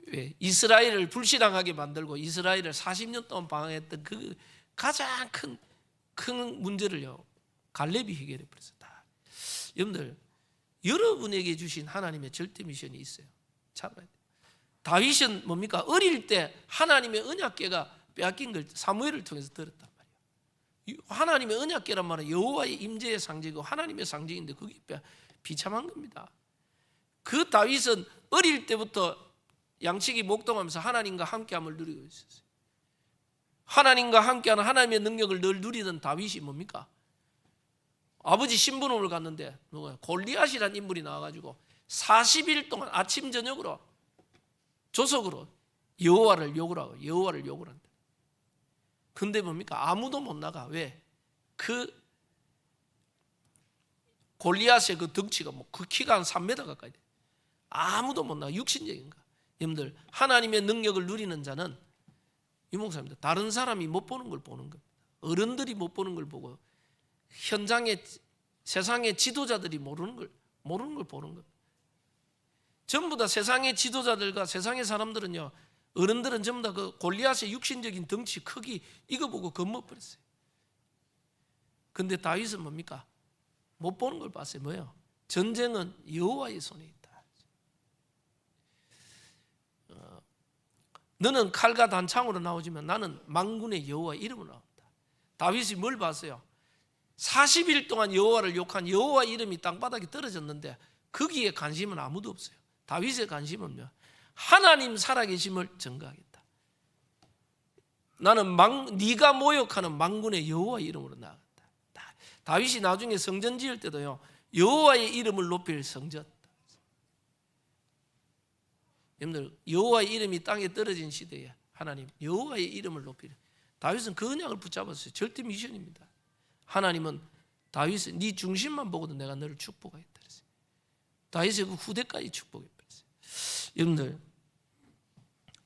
A: 왜? 이스라엘을 불신앙하게 만들고 이스라엘을 40년 동안 방황했던 그 가장 큰 문제를요 갈렙이 해결해 버렸다. 여러분들, 여러분에게 주신 하나님의 절대 미션이 있어요. 잡아야 돼요. 다윗은 뭡니까? 어릴 때 하나님의 언약궤가 빼앗긴 걸 사무엘을 통해서 들었단 말이에요. 하나님의 언약궤란 말은 여호와의 임재의 상징이고 하나님의 상징인데 그게 비참한 겁니다. 그 다윗은 어릴 때부터 양치기 목동하면서 하나님과 함께함을 누리고 있었어요. 하나님과 함께하는 하나님의 능력을 늘 누리던 다윗이 뭡니까? 아버지 신부름을 갔는데 골리앗이라는 인물이 나와가지고 40일 동안 아침 저녁으로 조석으로 여호와를 욕을 하고 여호와를 욕을 한다. 근데 뭡니까? 아무도 못 나가. 왜? 그 골리앗의 그 덩치가 그 키가 한 3m 가까이 돼. 아무도 못 나가. 육신적인가? 여러분들, 하나님의 능력을 누리는 자는 이 목사입니다. 다른 사람이 못 보는 걸 보는 겁니다. 어른들이 못 보는 걸 보고 현장의 세상의 지도자들이 모르는 걸 보는 겁니다. 전부 다 세상의 지도자들과 세상의 사람들은요, 어른들은 전부 다 그 골리앗의 육신적인 덩치 크기 이거 보고 겁먹버렸어요. 근데 다윗은 뭡니까? 못 보는 걸 봤어요. 뭐예요? 전쟁은 여호와의 손에 있다. 너는 칼과 단창으로 나오지만 나는 만군의 여호와의 이름으로 나온다. 다윗이 뭘 봤어요? 40일 동안 여호와를 욕한 여호와 이름이 땅바닥에 떨어졌는데 거기에 관심은 아무도 없어요. 다윗의 관심은요, 하나님 살아계심을 증거하겠다. 나는 네가 모욕하는 만군의 여호와 이름으로 나아간다. 다윗이 나중에 성전 지을 때도요, 여호와의 이름을 높일 성전. 여러분들, 여호와의 이름이 땅에 떨어진 시대에 하나님 여호와의 이름을 높이려. 다윗은 그 언약을 붙잡았어요. 절대 미션입니다. 하나님은 다윗은 네 중심만 보고도 내가 너를 축복하겠다 그랬어요. 다윗의 그 후대까지 축복했어요. 여러분들,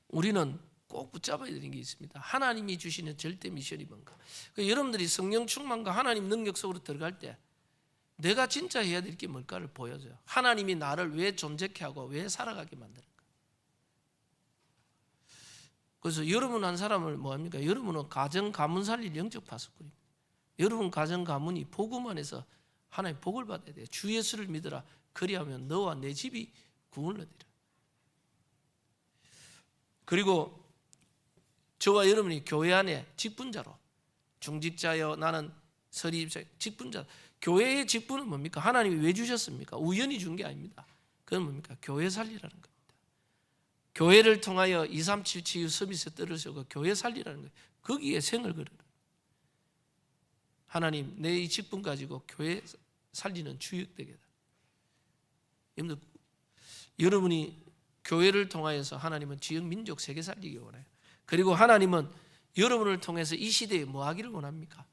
A: 우리는 꼭 붙잡아야 되는 게 있습니다. 하나님이 주시는 절대 미션이 뭔가. 여러분들이 성령 충만과 하나님 능력 속으로 들어갈 때 내가 진짜 해야 될 게 뭘까를 보여줘요. 하나님이 나를 왜 존재케 하고 왜 살아가게 만드는가. 그래서 여러분 한 사람을 뭐합니까? 여러분은 가정 가문 살릴 영적 파수꾼입니다. 여러분 가정 가문이 복음 안에서 하나님 복을 받아야 돼요. 주 예수를 믿으라. 그리하면 너와 내 집이 구원을 얻으리라. 그리고 저와 여러분이 교회 안에 직분자로, 중직자여 나는 서리입자, 직분자. 교회의 직분은 뭡니까? 하나님이 왜 주셨습니까? 우연히 준 게 아닙니다. 그건 뭡니까? 교회 살리라는 겁니다. 교회를 통하여 237 치유 서비스 떨어지고 교회 살리라는 거예요. 거기에 생을 걸어라. 하나님, 내 이 직분 가지고 교회 살리는 주역되게 해달라. 여러분이 교회를 통하여서 하나님은 지역 민족 세계 살리기 원해요. 그리고 하나님은 여러분을 통해서 이 시대에 뭐 하기를 원합니까?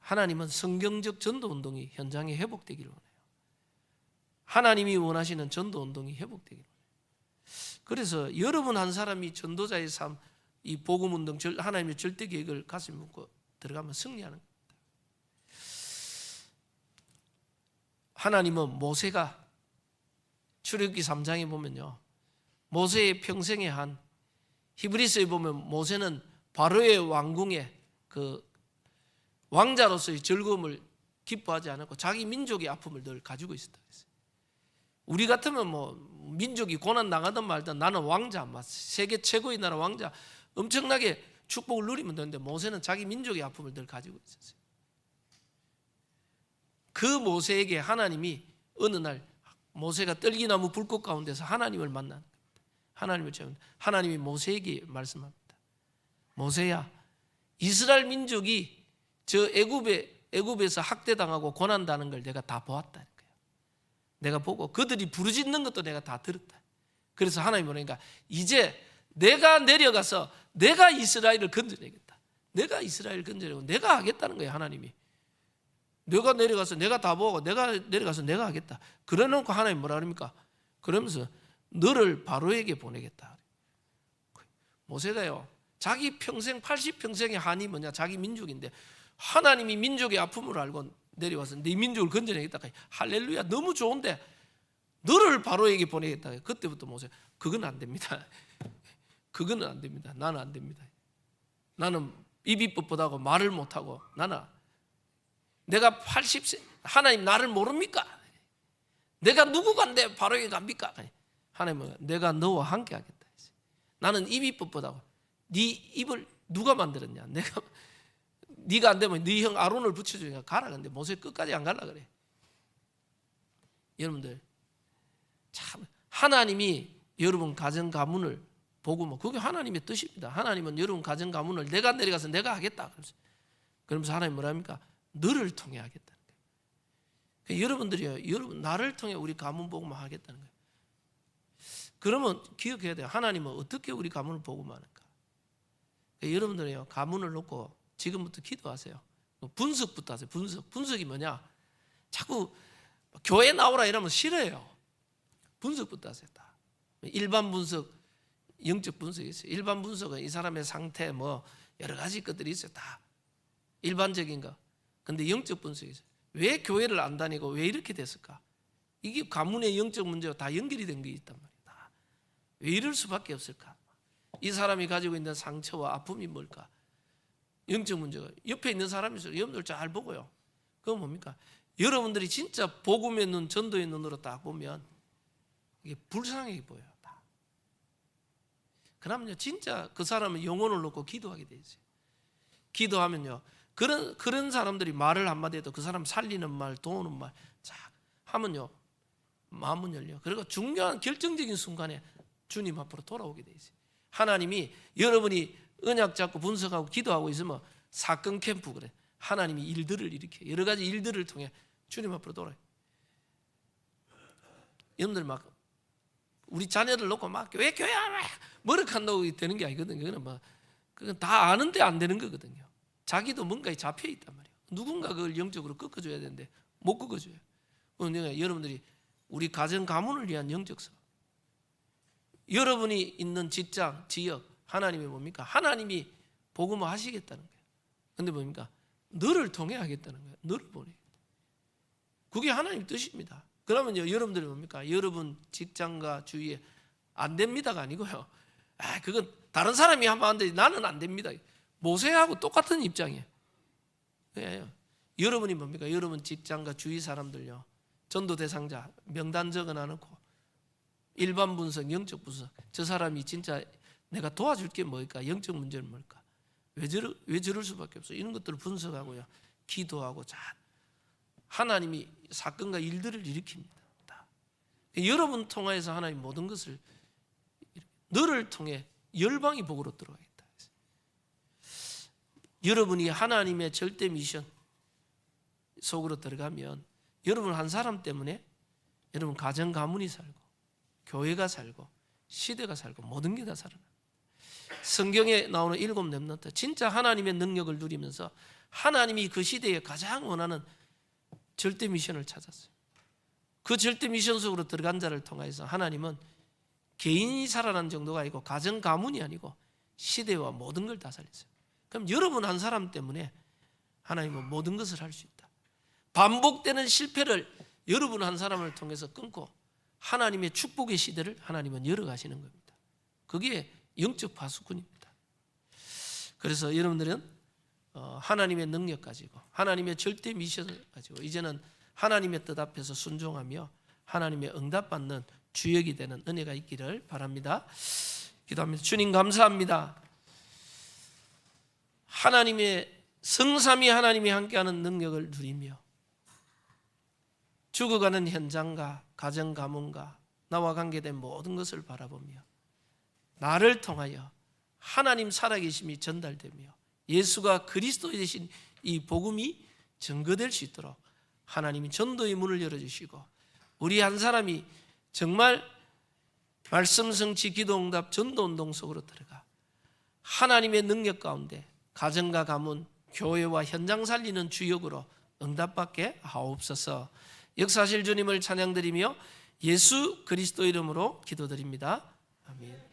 A: 하나님은 성경적 전도운동이 현장에 회복되기를 원해요. 하나님이 원하시는 전도운동이 회복되기를 원해요. 그래서 여러분 한 사람이 전도자의 삶, 이 복음운동, 하나님의 절대 계획을 가슴에 묻고 들어가면 승리하는 겁니다. 하나님은 모세가 출애굽기 3장에 보면요, 모세의 평생에 한, 히브리서에 보면 모세는 바로의 왕궁에 그 왕자로서의 즐거움을 기뻐하지 않았고 자기 민족의 아픔을 늘 가지고 있었다 그랬어요. 우리 같으면 뭐 민족이 고난 당하든 말든 나는 왕자, 세계 최고의 나라 왕자, 엄청나게 축복을 누리면 되는데 모세는 자기 민족의 아픔을 늘 가지고 있었어요. 그 모세에게 하나님이 어느 날 모세가 떨기나무 불꽃 가운데서 하나님을 만난, 하나님을 찾는, 하나님이 모세에게 말씀합니다. 모세야, 이스라엘 민족이 저 애굽에서 학대당하고 고난당하는 걸 내가 다 보았다. 내가 보고 그들이 부르짖는 것도 내가 다 들었다. 그래서 하나님이 그러니까 이제 내가 내려가서 내가 이스라엘을 건져내겠다. 내가 이스라엘을 건져내고 내가 하겠다는 거예요. 하나님이. 내가 내려가서 내가 다 보고 내가 내려가서 내가 하겠다. 그래놓고 하나님 뭐라 그럽니까? 그러면서 너를 바로에게 보내겠다. 모세가요, 자기 평생 80평생의 한이 뭐냐? 자기 민족인데 하나님이 민족의 아픔을 알고 내려와서 네 민족을 건져내겠다. 할렐루야, 너무 좋은데 너를 바로에게 보내겠다. 그때부터 모세, 그건 안 됩니다. 그거는 안 됩니다. 나는 안 됩니다. 나는 입이 뻣뻣하고 말을 못하고 나는 내가 80세, 하나님 나를 모릅니까? 내가 누구간데 바로에 갑니까? 하나님은 내가 너와 함께 하겠다. 나는 입이 뻣뻣하고 네 입을 누가 만들었냐? 네가 안 되면 네 형 아론을 붙여주니까 가라. 근데 모세 끝까지 안 가려 그래. 여러분들 참 하나님이 여러분 가정 가문을 보고 뭐 그게 하나님의 뜻입니다. 하나님은 여러분 가정 가문을 내가 내려가서 내가 하겠다. 그러면서 하나님 뭐랍니까? 너를 통해 하겠다는 거예요. 여러분들이요, 여러분 나를 통해 우리 가문 복음을 하겠다는 거예요. 그러면 기억해야 돼요. 하나님은 어떻게 우리 가문을 복음을 하는가? 여러분들이요, 가문을 놓고 지금부터 기도하세요. 분석부터 하세요. 분석이 뭐냐? 자꾸 교회 나오라 이러면 싫어요. 분석부터 하세요. 다. 일반 분석, 영적 분석이 있어요. 일반 분석은 이 사람의 상태 뭐 여러 가지 것들이 있어요. 다 일반적인 거. 근데 영적 분석이 있어요. 왜 교회를 안 다니고 왜 이렇게 됐을까? 이게 가문의 영적 문제와 다 연결이 된 게 있단 말이에요. 다. 왜 이럴 수밖에 없을까? 이 사람이 가지고 있는 상처와 아픔이 뭘까? 영적 문제가 옆에 있는 사람이 있어요. 여러분들 잘 보고요. 그건 뭡니까? 여러분들이 진짜 복음의 눈, 전도의 눈으로 딱 보면 이게 불쌍하게 보여요. 다. 그러면요, 진짜 그 사람은 영혼을 놓고 기도하게 돼 있어요. 기도하면요, 그런 사람들이 말을 한마디 해도 그 사람 살리는 말, 도우는 말, 자 하면요, 마음은 열려. 그리고 중요한 결정적인 순간에 주님 앞으로 돌아오게 돼 있어요. 하나님이 여러분이 언약 잡고 분석하고 기도하고 있으면 사건 캠프 그래. 하나님이 일들을 일으켜 여러 가지 일들을 통해 주님 앞으로 돌아요. 여러분들 막 우리 자녀들 놓고 막 왜 교회 안 와? 머쓱한다고 되는 게 아니거든요. 그건 다 아는데 안 되는 거거든요. 자기도 뭔가에 잡혀 있단 말이에요. 누군가 그걸 영적으로 꺾어줘야 되는데 못 꺾어줘요. 여러분들이 우리 가정 가문을 위한 영적성, 여러분이 있는 직장, 지역, 하나님이 뭡니까? 하나님이 복음을 하시겠다는 거예요. 근데 뭡니까? 너를 통해 하겠다는 거예요. 너를 보내. 그게 하나님 뜻입니다. 그러면요, 여러분들이 뭡니까? 여러분 직장과 주위에 안 됩니다가 아니고요. 그건 다른 사람이 하면 안 되지 나는 안 됩니다. 모세하고 똑같은 입장이에요. 네. 여러분이 뭡니까? 여러분 직장과 주위 사람들요, 전도 대상자 명단 적어놔놓고 일반 분석, 영적 분석, 저 사람이 진짜 내가 도와줄 게 뭘까? 영적 문제는 뭘까? 왜 저럴 수밖에 없어? 이런 것들을 분석하고요, 기도하고 잘 하나님이 사건과 일들을 일으킵니다. 여러분 통하여서 하나님 모든 것을, 너를 통해 열방이 복으로 들어가겠다. 여러분이 하나님의 절대 미션 속으로 들어가면 여러분 한 사람 때문에 여러분 가정 가문이 살고 교회가 살고 시대가 살고 모든 게 다 살아나. 성경에 나오는 7 렘넌트 진짜 하나님의 능력을 누리면서 하나님이 그 시대에 가장 원하는 절대 미션을 찾았어요. 그 절대 미션 속으로 들어간 자를 통해서 하나님은 개인이 살아난 정도가 아니고 가정 가문이 아니고 시대와 모든 걸 다 살렸어요. 그럼 여러분 한 사람 때문에 하나님은 모든 것을 할 수 있다. 반복되는 실패를 여러분 한 사람을 통해서 끊고 하나님의 축복의 시대를 하나님은 열어가시는 겁니다. 그게 영적 파수꾼입니다. 그래서 여러분들은 하나님의 능력 가지고 하나님의 절대 미션을 가지고 이제는 하나님의 뜻 앞에서 순종하며 하나님의 응답받는 주역이 되는 은혜가 있기를 바랍니다. 기도합니다. 주님 감사합니다. 하나님의 성삼위 하나님이 함께하는 능력을 누리며 죽어가는 현장과 가정 가문과 나와 관계된 모든 것을 바라보며 나를 통하여 하나님 살아계심이 전달되며 예수가 그리스도 되신 이 복음이 증거될 수 있도록 하나님이 전도의 문을 열어주시고 우리 한 사람이 정말 말씀 성취 기도응답 전도운동 속으로 들어가 하나님의 능력 가운데 가정과 가문, 교회와 현장 살리는 주역으로 응답받게 하옵소서. 역사하실 주님을 찬양드리며 예수 그리스도 이름으로 기도드립니다. 아멘.